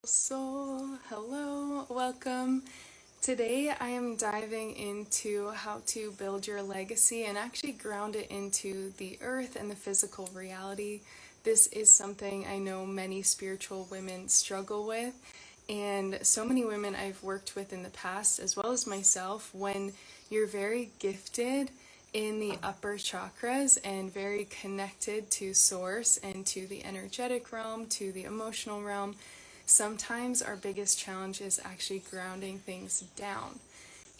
Soul, hello, welcome. Today I am diving into how to build your legacy and actually ground it into the earth and the physical reality. This is something I know many spiritual women struggle with, and so many women I've worked with in the past, as well as myself, when you're very gifted in the upper chakras and very connected to source and to the energetic realm, to the emotional realm. Sometimes our biggest challenge is actually grounding things down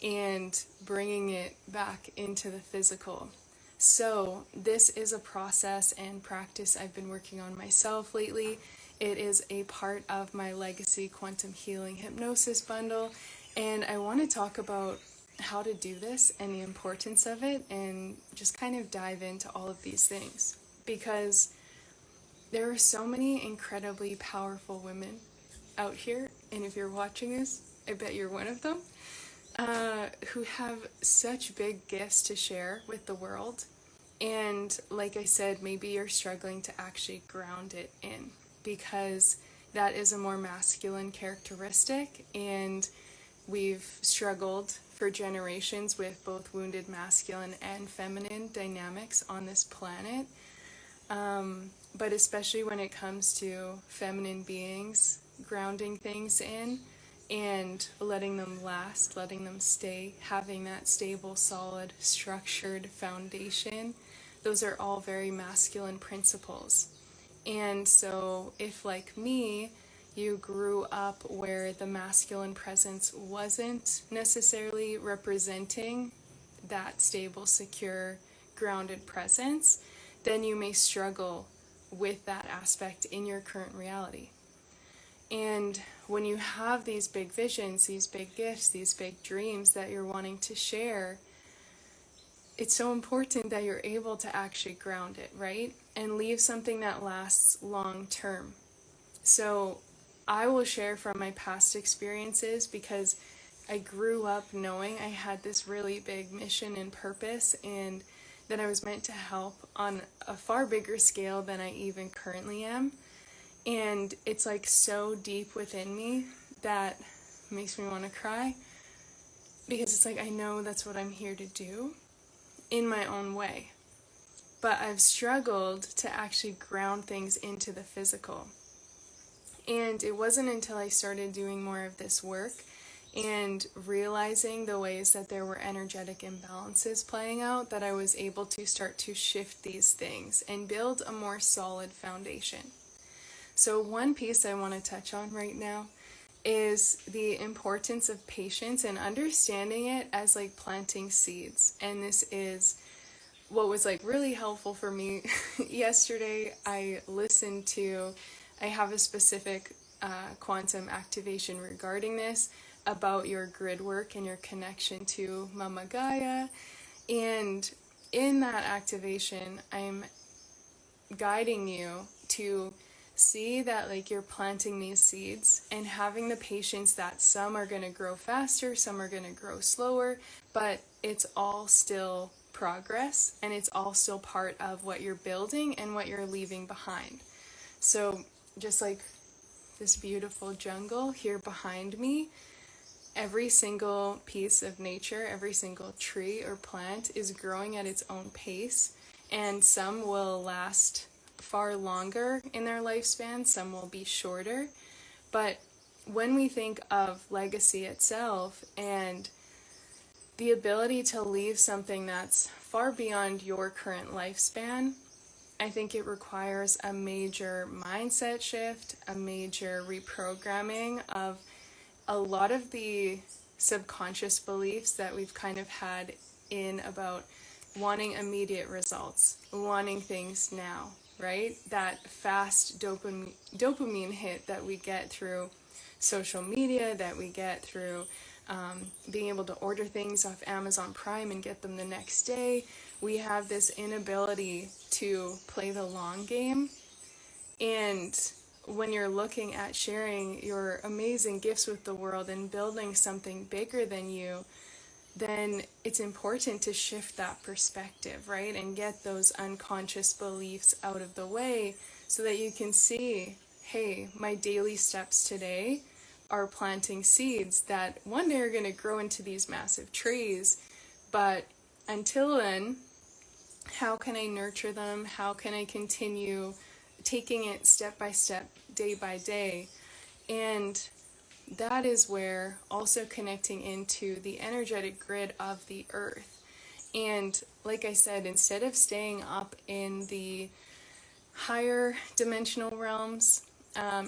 and bringing it back into the physical. So, this is a process and practice I've been working on myself lately. It is a part of my Legacy Quantum Healing Hypnosis bundle, and I want to talk about how to do this and the importance of it, and just kind of dive into all of these things because there are so many incredibly powerful women out here, and if you're watching this, I bet you're one of them, who have such big gifts to share with the world. And like I said, maybe you're struggling to actually ground it in because that is a more masculine characteristic, and we've struggled for generations with both wounded masculine and feminine dynamics on this planet. But especially when it comes to feminine beings, grounding things in and letting them last, letting them stay, having that stable, solid, structured foundation, those are all very masculine principles. And so if, like me, you grew up where the masculine presence wasn't necessarily representing that stable, secure, grounded presence, then you may struggle with that aspect in your current reality. And when you have these big visions, these big gifts, these big dreams that you're wanting to share, it's so important that you're able to actually ground it, right? And leave something that lasts long term. So I will share from my past experiences because I grew up knowing I had this really big mission and purpose, and that I was meant to help on a far bigger scale than I even currently am. And it's like so deep within me that makes me want to cry, because it's like I know that's what I'm here to do in my own way. But I've struggled to actually ground things into the physical. And it wasn't until I started doing more of this work and realizing the ways that there were energetic imbalances playing out that I was able to start to shift these things and build a more solid foundation. So one piece I want to touch on right now is the importance of patience and understanding it as like planting seeds. And this is what was like really helpful for me. Yesterday I have a specific quantum activation regarding this, about your grid work and your connection to Mama Gaia. And in that activation, I'm guiding you to see that like you're planting these seeds and having the patience that some are going to grow faster, some are going to grow slower, but it's all still progress, and it's all still part of what you're building and what you're leaving behind. So just like this beautiful jungle here behind me, every single piece of nature, every single tree or plant is growing at its own pace, and some will last far longer in their lifespan, some will be shorter. But when we think of legacy itself and the ability to leave something that's far beyond your current lifespan, I think it requires a major mindset shift, a major reprogramming of a lot of the subconscious beliefs that we've kind of had in about wanting immediate results, wanting things now, right? That fast dopamine hit that we get through social media, that we get through being able to order things off Amazon Prime and get them the next day. We have this inability to play the long game. And when you're looking at sharing your amazing gifts with the world and building something bigger than you, then it's important to shift that perspective, right? And get those unconscious beliefs out of the way so that you can see, hey, my daily steps today are planting seeds that one day are going to grow into these massive trees. But until then, how can I nurture them? How can I continue taking it step by step, day by day? And that is where also connecting into the energetic grid of the earth. And like I said, instead of staying up in the higher dimensional realms,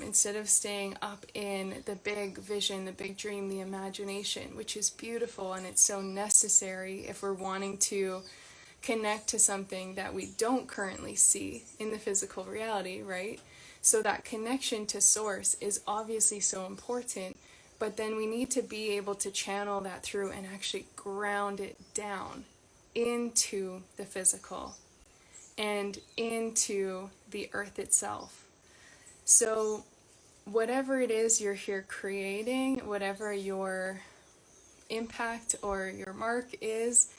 instead of staying up in the big vision, the big dream, the imagination, which is beautiful and it's so necessary if we're wanting to connect to something that we don't currently see in the physical reality, right? So that connection to source is obviously so important, but then we need to be able to channel that through and actually ground it down into the physical and into the earth itself. So whatever it is you're here creating, whatever your impact or your mark is,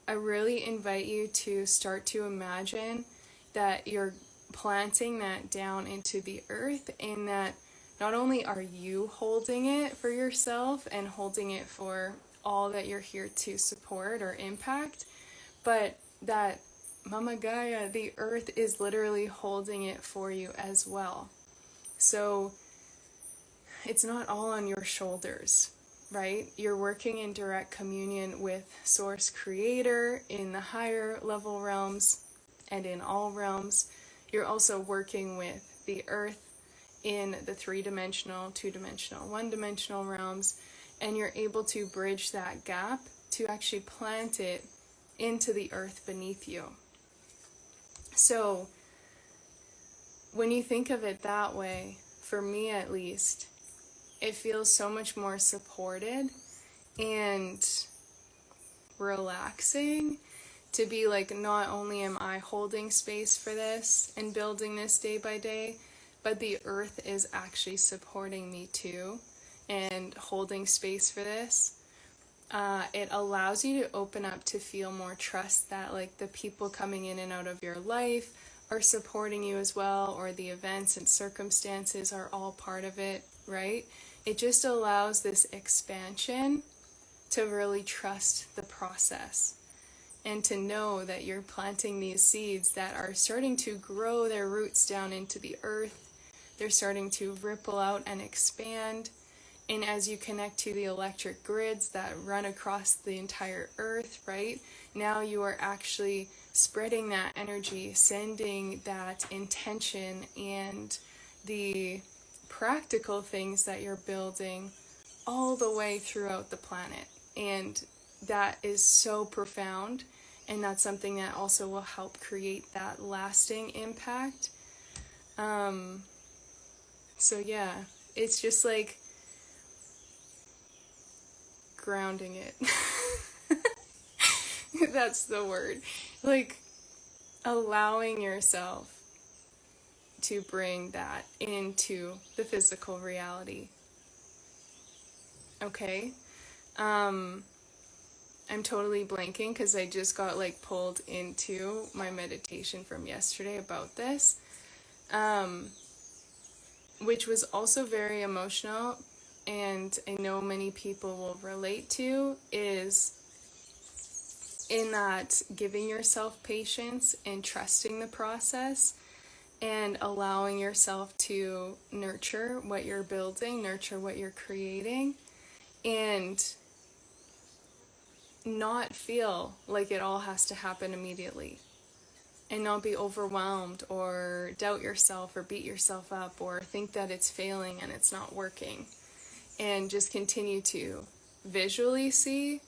I really invite you to start to imagine that you're planting that down into the earth, and that not only are you holding it for yourself and holding it for all that you're here to support or impact, but that Mama Gaia, the earth, is literally holding it for you as well. So it's not all on your shoulders, right? You're working in direct communion with Source Creator in the higher level realms and in all realms. You're also working with the earth in the 3-dimensional, 2-dimensional, 1-dimensional realms, and you're able to bridge that gap to actually plant it into the earth beneath you. So when you think of it that way, for me at least, it feels so much more supported and relaxing to be like, not only am I holding space for this and building this day by day, but the earth is actually supporting me too and holding space for this. It allows you to open up to feel more trust that like the people coming in and out of your life are supporting you as well, or the events and circumstances are all part of it, right? It just allows this expansion to really trust the process and to know that you're planting these seeds that are starting to grow their roots down into the earth. They're starting to ripple out and expand. And as you connect to the electric grids that run across the entire earth, right? Now you are actually spreading that energy, sending that intention and the practical things that you're building all the way throughout the planet. And that is so profound, and that's something that also will help create that lasting impact. So yeah, it's just like grounding it. That's the word. Like allowing yourself to bring that into the physical reality. Okay? I'm totally blanking because I just got like pulled into my meditation from yesterday about this, which was also very emotional, and I know many people will relate to, is in that giving yourself patience and trusting the process and allowing yourself to nurture what you're building, nurture what you're creating, and not feel like it all has to happen immediately, and not be overwhelmed or doubt yourself or beat yourself up or think that it's failing and it's not working, and just continue to visually see,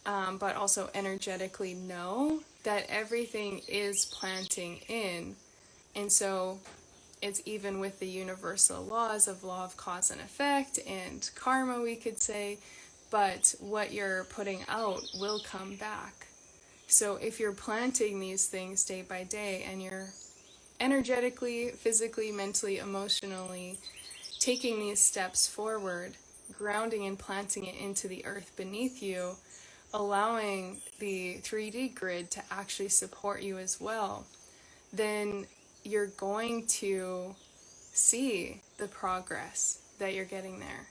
but also energetically know that everything is planting in. And so it's even with the universal laws of law of cause and effect and karma, we could say, but what you're putting out will come back. So if you're planting these things day by day and you're energetically, physically, mentally, emotionally taking these steps forward, grounding and planting it into the earth beneath you, allowing the 3D grid to actually support you as well, then you're going to see the progress that you're getting there.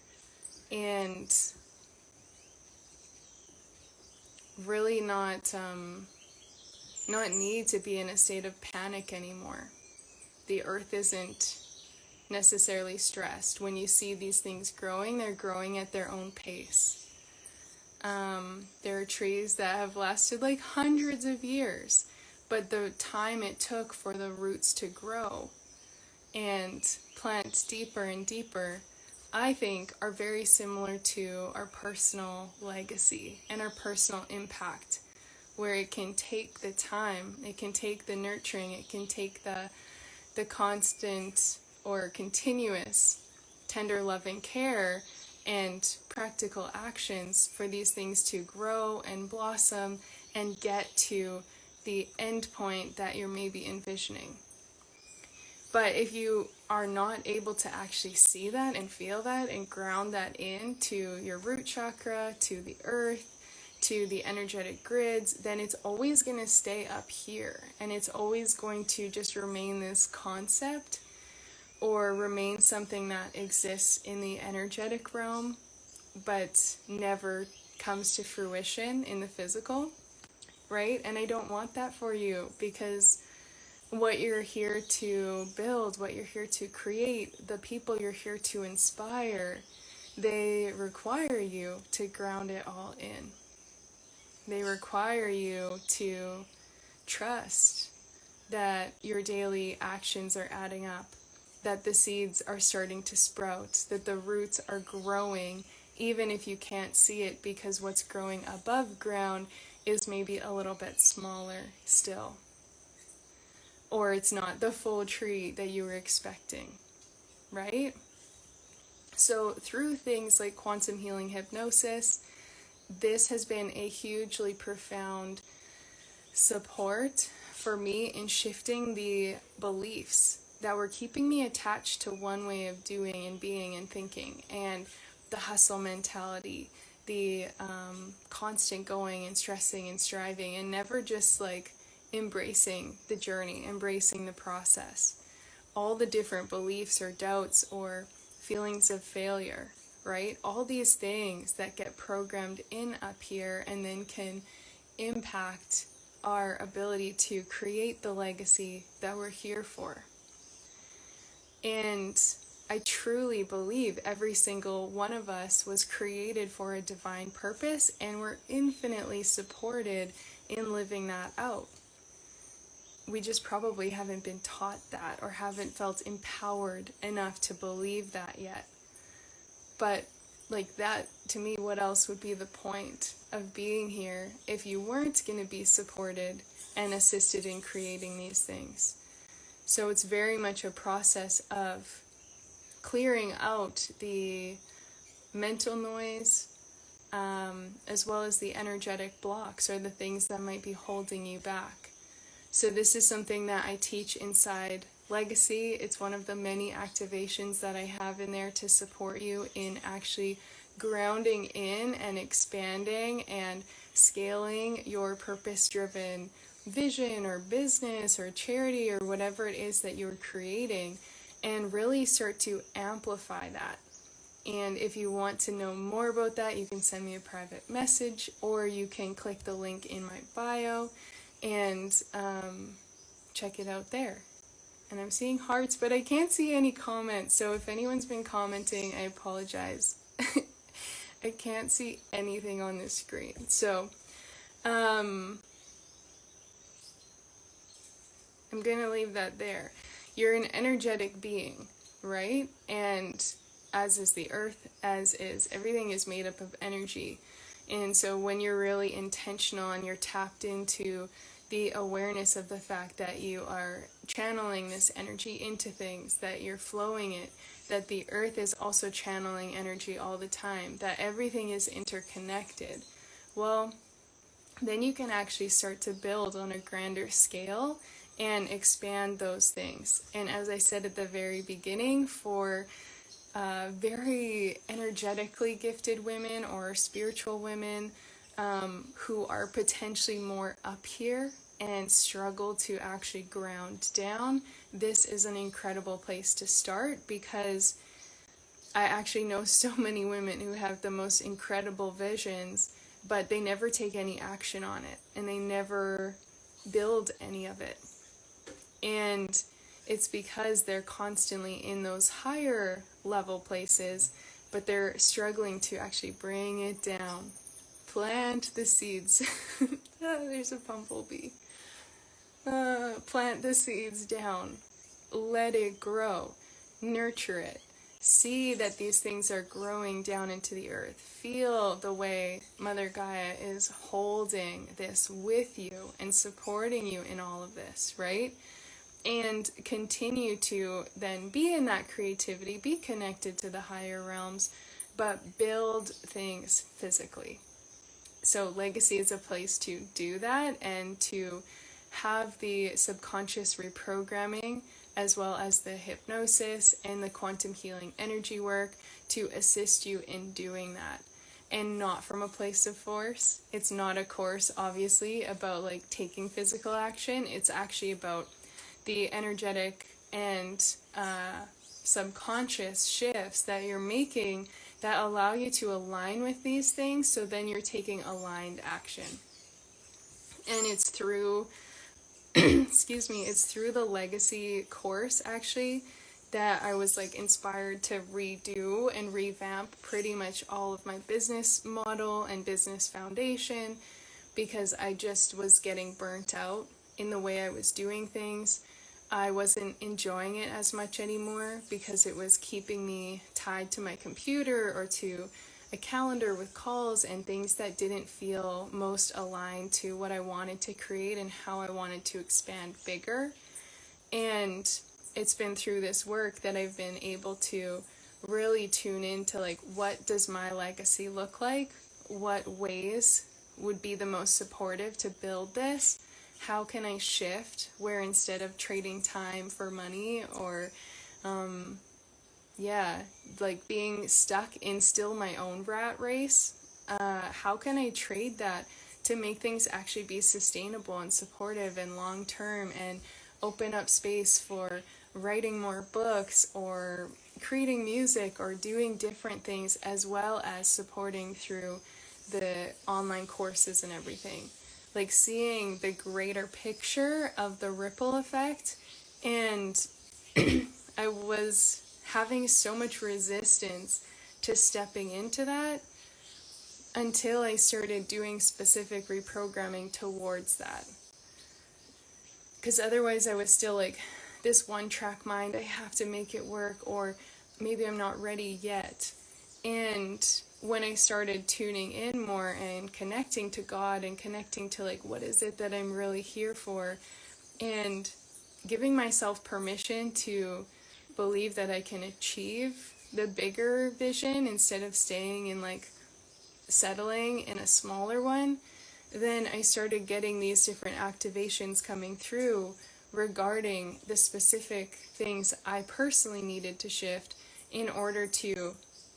And really not need to be in a state of panic anymore. The earth isn't necessarily stressed. When you see these things growing, they're growing at their own pace. There are trees that have lasted like hundreds of years, but the time it took for the roots to grow and plant deeper and deeper, I think, are very similar to our personal legacy and our personal impact, where it can take the time, it can take the nurturing, it can take the constant or continuous tender loving care and practical actions for these things to grow and blossom and get to the end point that you're maybe envisioning. But if you are not able to actually see that and feel that and ground that into your root chakra, to the earth, to the energetic grids, then it's always going to stay up here, and it's always going to just remain this concept or remain something that exists in the energetic realm but never comes to fruition in the physical, right? And I don't want that for you, because what you're here to build, what you're here to create, the people you're here to inspire, they require you to ground it all in. They require you to trust that your daily actions are adding up, that the seeds are starting to sprout, that the roots are growing, even if you can't see it, because what's growing above ground is maybe a little bit smaller still. Or it's not the full tree that you were expecting, right? So through things like quantum healing hypnosis, this has been a hugely profound support for me in shifting the beliefs that were keeping me attached to one way of doing and being and thinking, and the hustle mentality, the constant going and stressing and striving, and never just like embracing the journey, embracing the process. All the different beliefs or doubts or feelings of failure, right? All these things that get programmed in up here and then can impact our ability to create the legacy that we're here for. And I truly believe every single one of us was created for a divine purpose, and we're infinitely supported in living that out. We just probably haven't been taught that, or haven't felt empowered enough to believe that yet. But like that, to me, what else would be the point of being here if you weren't going to be supported and assisted in creating these things? So it's very much a process of clearing out the mental noise, as well as the energetic blocks or the things that might be holding you back. So this is something that I teach inside Legacy. It's one of the many activations that I have in there to support you in actually grounding in and expanding and scaling your purpose-driven vision or business or charity or whatever it is that you're creating, and really start to amplify that. And if you want to know more about that, you can send me a private message, or you can click the link in my bio and check it out there. And I'm seeing hearts, but I can't see any comments, so if anyone's been commenting, I apologize. I can't see anything on this screen. So I'm gonna leave that there. You're an energetic being, right? And as is the earth, as is everything, is made up of energy. And so when you're really intentional and you're tapped into the awareness of the fact that you are channeling this energy into things, that you're flowing it, that the earth is also channeling energy all the time, that everything is interconnected, well, then you can actually start to build on a grander scale and expand those things. And as I said at the very beginning, for very energetically gifted women or spiritual women who are potentially more up here and struggle to actually ground down, this is an incredible place to start, because I actually know so many women who have the most incredible visions, but they never take any action on it, and they never build any of it. And it's because they're constantly in those higher level places, but they're struggling to actually bring it down. Plant the seeds. Oh, there's a bumblebee. Plant the seeds down. Let it grow. Nurture it. See that these things are growing down into the earth. Feel the way Mother Gaia is holding this with you and supporting you in all of this, right? And continue to then be in that creativity, be connected to the higher realms, but build things physically. So legacy is a place to do that, and to have the subconscious reprogramming, as well as the hypnosis and the quantum healing energy work to assist you in doing that. And not from a place of force. It's not a course, obviously, about like taking physical action. It's actually about the energetic and subconscious shifts that you're making that allow you to align with these things, so then you're taking aligned action. And it's through it's through the legacy course, actually, that I was like inspired to redo and revamp pretty much all of my business model and business foundation, because I just was getting burnt out in the way I was doing things. I wasn't enjoying it as much anymore, because it was keeping me tied to my computer or to a calendar with calls and things that didn't feel most aligned to what I wanted to create and how I wanted to expand bigger. And it's been through this work that I've been able to really tune into like, what does my legacy look like? What ways would be the most supportive to build this? How can I shift where, instead of trading time for money, or like being stuck in still my own rat race, how can I trade that to make things actually be sustainable and supportive and long term, and open up space for writing more books or creating music or doing different things, as well as supporting through the online courses and everything. Like seeing the greater picture of the ripple effect. And I was having so much resistance to stepping into that until I started doing specific reprogramming towards that. Because otherwise I was still like this one track mind, I have to make it work, or maybe I'm not ready yet. And when I started tuning in more and connecting to God and connecting to like, what is it that I'm really here for, and giving myself permission to believe that I can achieve the bigger vision instead of staying in like settling in a smaller one, then I started getting these different activations coming through regarding the specific things I personally needed to shift in order to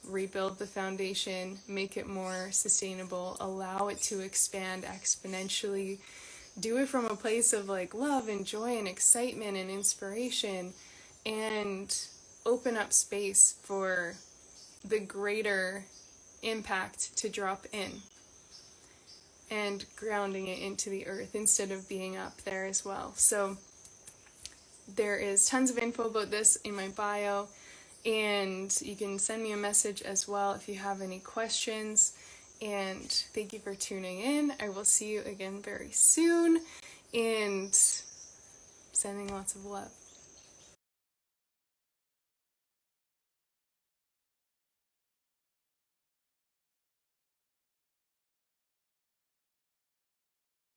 rebuild the foundation, make it more sustainable, allow it to expand exponentially, do it from a place of like love and joy and excitement and inspiration, and open up space for the greater impact to drop in, and grounding it into the earth instead of being up there as well. So there is tons of info about this in my bio, and you can send me a message as well if you have any questions. And thank you for tuning in. I will see you again very soon, and sending lots of love.